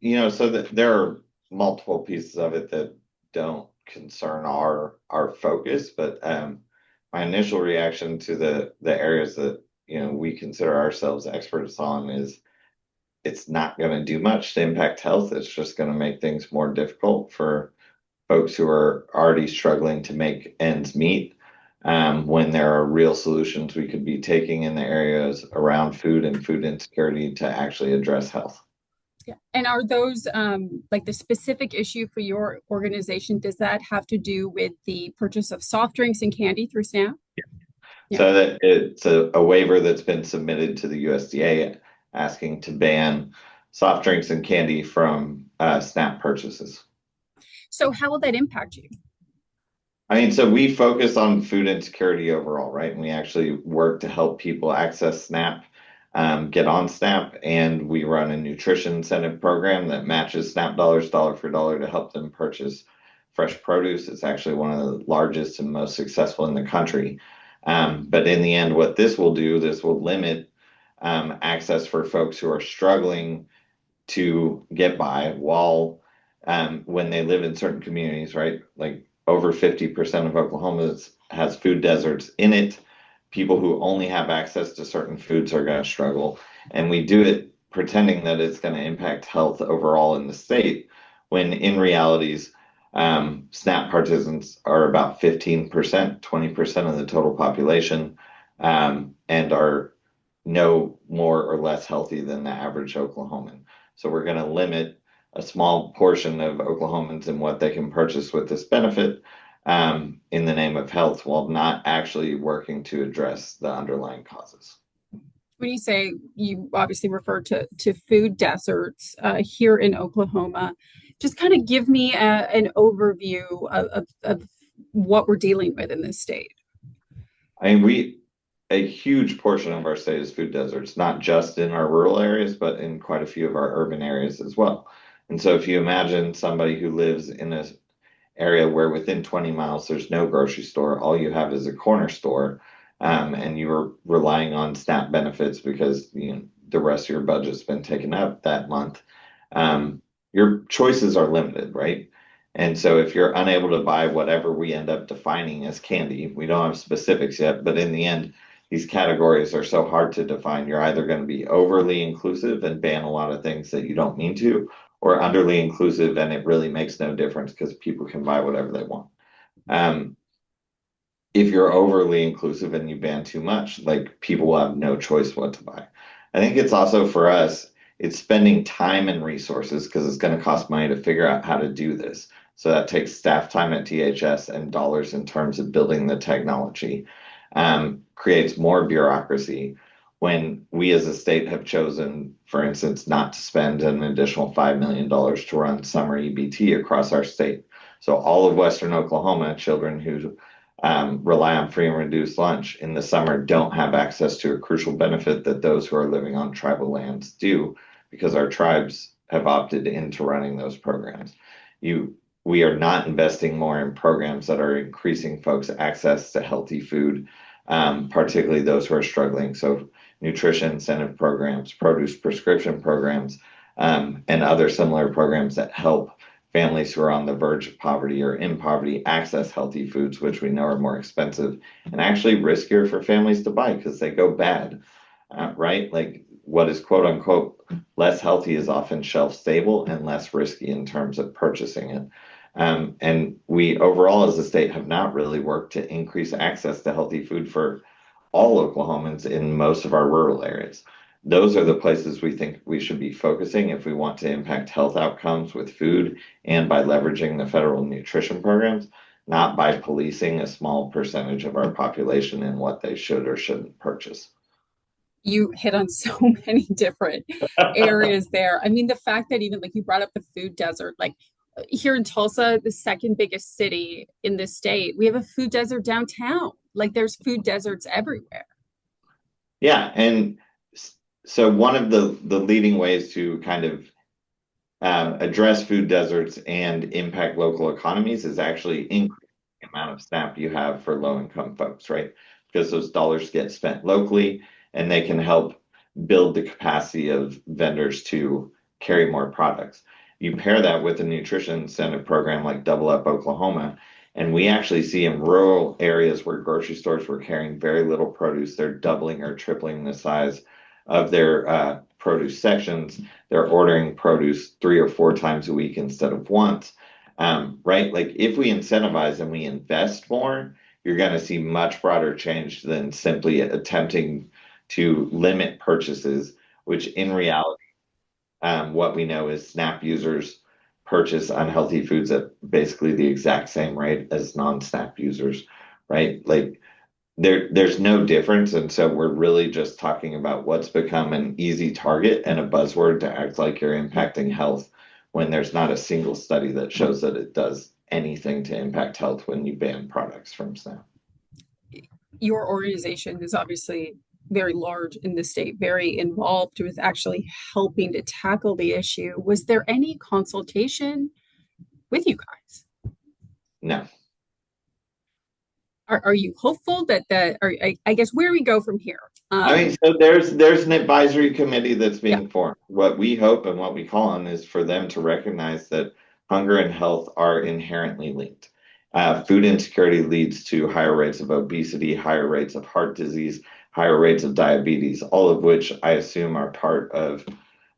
So that there are multiple pieces of it that don't concern our focus, but my initial reaction to the areas that we consider ourselves experts on is it's not going to do much to impact health. It's just going to make things more difficult for folks who are already struggling to make ends meet. When there are real solutions we could be taking in the areas around food and food insecurity to actually address health. Yeah. And are those like the specific issue for your organization? Does that have to do with the purchase of soft drinks and candy through SNAP? Yeah. So that it's a waiver that's been submitted to the USDA asking to ban soft drinks and candy from SNAP purchases. So how will that impact you? I mean, so we focus on food insecurity overall, right? And we actually work to help people access SNAP, get on SNAP, and we run a nutrition incentive program that matches SNAP dollars dollar for dollar to help them purchase fresh produce. It's actually one of the largest and most successful in the country. But in the end, what this will do, this will limit access for folks who are struggling to get by while when they live in certain communities, right? Like over 50% of Oklahoma has food deserts in it. People who only have access to certain foods are going to struggle. And we do it pretending that it's going to impact health overall in the state, when in realities, SNAP participants are about 15%, 20% of the total population, and are no more or less healthy than the average Oklahoman. So we're going to limit a small portion of Oklahomans in what they can purchase with this benefit in the name of health while not actually working to address the underlying causes. When you say you obviously refer to food deserts here in Oklahoma, just kind of give me an overview of what we're dealing with in this state. I mean, a huge portion of our state is food deserts, not just in our rural areas, but in quite a few of our urban areas as well. And so if you imagine somebody who lives in an area where within 20 miles there's no grocery store, all you have is a corner store, and you're relying on SNAP benefits because the rest of your budget's been taken up that month, your choices are limited, right? And so if you're unable to buy whatever we end up defining as candy, we don't have specifics yet, but in the end, these categories are so hard to define. You're either going to be overly inclusive and ban a lot of things that you don't mean to, or underly inclusive and it really makes no difference because people can buy whatever they want. Um, if you're overly inclusive and you ban too much, like people will have no choice what to buy. I think it's also for us, it's spending time and resources because it's going to cost money to figure out how to do this. So that takes staff time at DHS and dollars in terms of building the technology, creates more bureaucracy. When we as a state have chosen, for instance, not to spend an additional $5 million to run summer EBT across our state. So all of Western Oklahoma, children who rely on free and reduced lunch in the summer don't have access to a crucial benefit that those who are living on tribal lands do because our tribes have opted into running those programs. You, we are not investing more in programs that are increasing folks' access to healthy food, particularly those who are struggling. So nutrition incentive programs, produce prescription programs, and other similar programs that help families who are on the verge of poverty or in poverty access healthy foods, which we know are more expensive and actually riskier for families to buy because they go bad, right? Like what is quote unquote less healthy is often shelf stable and less risky in terms of purchasing it. And we overall as a state have not really worked to increase access to healthy food for all Oklahomans in most of our rural areas. Those are the places we think we should be focusing if we want to impact health outcomes with food and by leveraging the federal nutrition programs, not by policing a small percentage of our population in what they should or shouldn't purchase. You hit on so many different areas there. I mean, the fact that even like you brought up the food desert, like here in Tulsa, the second biggest city in this state, we have a food desert downtown. Like there's food deserts everywhere. Yeah, and so one of the leading ways to kind of address food deserts and impact local economies is actually increase the amount of SNAP you have for low income folks, right? Because those dollars get spent locally and they can help build the capacity of vendors to carry more products. You pair that with a nutrition incentive program like Double Up Oklahoma, and we actually see in rural areas where grocery stores were carrying very little produce, they're doubling or tripling the size of their produce sections. They're ordering produce 3 or 4 times a week instead of once. Right? Like if we incentivize and we invest more, you're going to see much broader change than simply attempting to limit purchases, which in reality, what we know is SNAP users purchase unhealthy foods at basically the exact same rate as non-SNAP users, right? Like there's no difference. And so we're really just talking about what's become an easy target and a buzzword to act like you're impacting health when there's not a single study that shows that it does anything to impact health when you ban products from SNAP. Your organization is obviously very large in the state, very involved with actually helping to tackle the issue. Was there any consultation with you guys? No. Are you hopeful that or I guess where we go from here? I mean, so there's an advisory committee that's Yeah. being formed. What we hope and what we call on is for them to recognize that hunger and health are inherently linked. Food insecurity leads to higher rates of obesity, higher rates of heart disease, higher rates of diabetes, all of which I assume are part of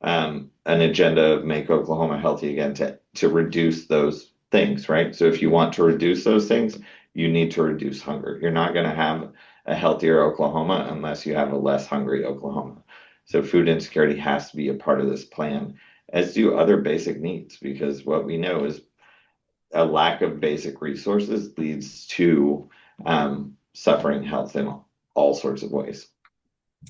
an agenda of Make Oklahoma Healthy Again to reduce those things, right? So if you want to reduce those things, you need to reduce hunger. You're not going to have a healthier Oklahoma unless you have a less hungry Oklahoma. So food insecurity has to be a part of this plan, as do other basic needs, because what we know is a lack of basic resources leads to suffering health in all sorts of ways.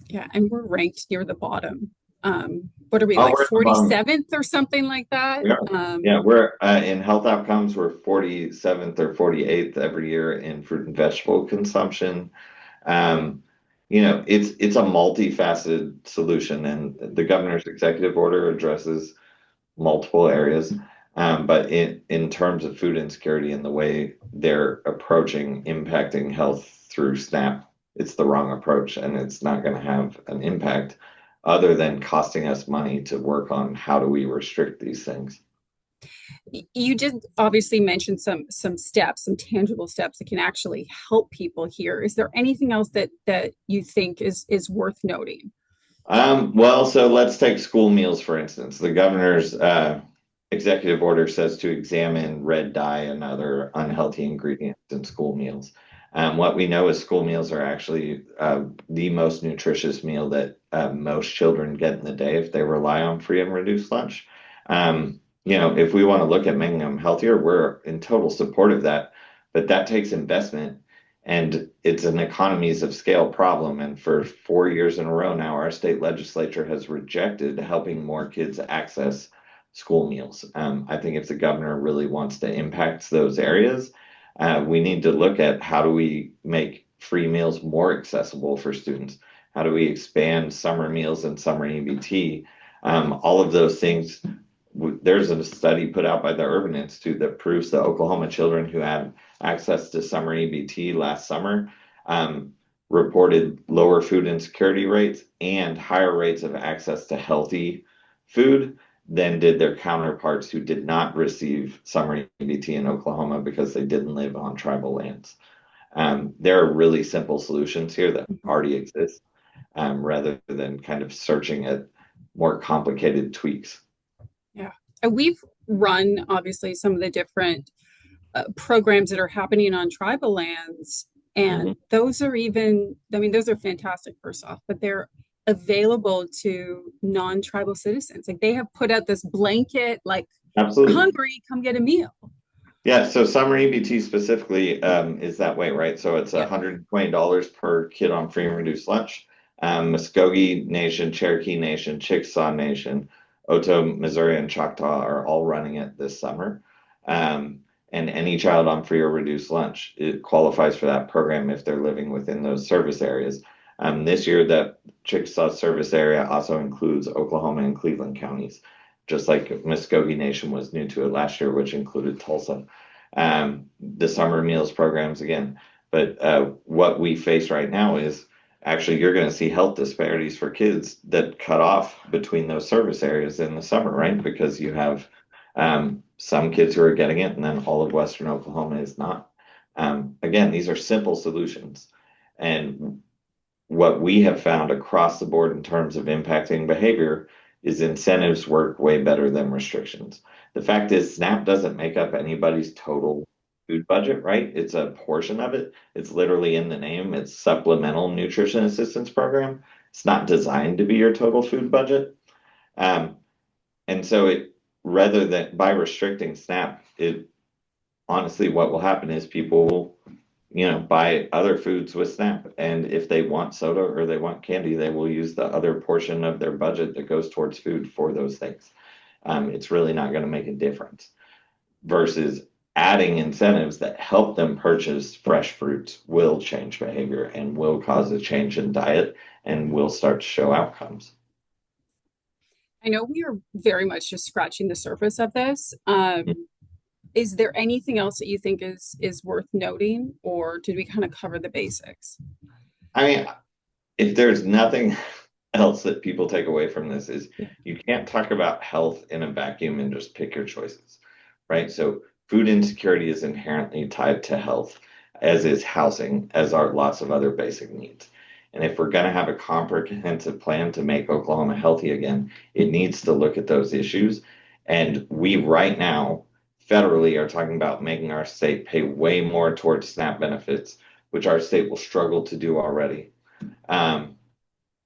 Yeah, and we're ranked near the bottom. What are we Oh, like we're at the bottom. 47th or something like that? We are. Yeah, we're in health outcomes, we're 47th or 48th every year in fruit and vegetable consumption. Um, it's a multifaceted solution, and the governor's executive order addresses multiple areas. But in terms of food insecurity and the way they're approaching impacting health through SNAP, it's the wrong approach, and it's not going to have an impact other than costing us money to work on how do we restrict these things. You did obviously mention some steps, some tangible steps that can actually help people here. Is there anything else that you think is worth noting? Well, so let's take school meals, for instance. The governor's executive order says to examine red dye and other unhealthy ingredients in school meals. What we know is school meals are actually the most nutritious meal that most children get in the day if they rely on free and reduced lunch. If we want to look at making them healthier, we're in total support of that, but that takes investment and it's an economies of scale problem. And for 4 years in a row now, our state legislature has rejected helping more kids access school meals. I think if the governor really wants to impact those areas, we need to look at how do we make free meals more accessible for students? How do we expand summer meals and summer EBT? All of those things. There's a study put out by the Urban Institute that proves that Oklahoma children who had access to summer EBT last summer reported lower food insecurity rates and higher rates of access to healthy food than did their counterparts who did not receive summer EBT in Oklahoma because they didn't live on tribal lands. There are really simple solutions here that already exist rather than kind of searching at more complicated tweaks. Yeah. And we've run obviously some of the different programs that are happening on tribal lands. And those are even, I mean, those are fantastic, first off, but they're available to non-tribal citizens. Like they have put out this blanket, like, we're Absolutely. hungry, come get a meal. Yeah, so summer EBT specifically is that way, right? So it's Yeah. $120 per kid on free and reduced lunch. Muskogee Nation, Cherokee Nation, Chickasaw Nation, Oto, Missouri, and Choctaw are all running it this summer. And any child on free or reduced lunch, it qualifies for that program if they're living within those service areas. This year, that Chickasaw service area also includes Oklahoma and Cleveland counties, just like Muskogee Nation was new to it last year, which included Tulsa. The summer meals programs again. But what we face right now is actually you're going to see health disparities for kids that cut off between those service areas in the summer, right? Because you have some kids who are getting it, and then all of Western Oklahoma is not. Again, these are simple solutions. And what we have found across the board in terms of impacting behavior is incentives work way better than restrictions. The fact is, SNAP doesn't make up anybody's total food budget, right? It's a portion of it. It's literally in the name. It's Supplemental Nutrition Assistance Program. It's not designed to be your total food budget. Um, and so it, rather than by restricting SNAP, it honestly, what will happen is people will, buy other foods with SNAP. And if they want soda or they want candy, they will use the other portion of their budget that goes towards food for those things. It's really not going to make a difference versus adding incentives that help them purchase fresh fruits will change behavior and will cause a change in diet and will start to show outcomes. I know we are very much just scratching the surface of this. Is there anything else that you think is worth noting, or did we kind of cover the basics? I mean, if there's nothing else that people take away from this is Yeah. you can't talk about health in a vacuum and just pick your choices, right? So food insecurity is inherently tied to health, as is housing, as are lots of other basic needs. And if we're going to have a comprehensive plan to make Oklahoma healthy again, it needs to look at those issues. And we right now federally are talking about making our state pay way more towards SNAP benefits, which our state will struggle to do already. Um,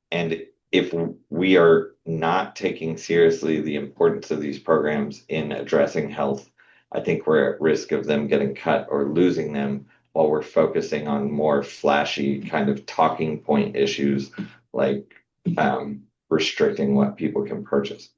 and if we are not taking seriously the importance of these programs in addressing health, I think we're at risk of them getting cut or losing them while we're focusing on more flashy kind of talking point issues like restricting what people can purchase.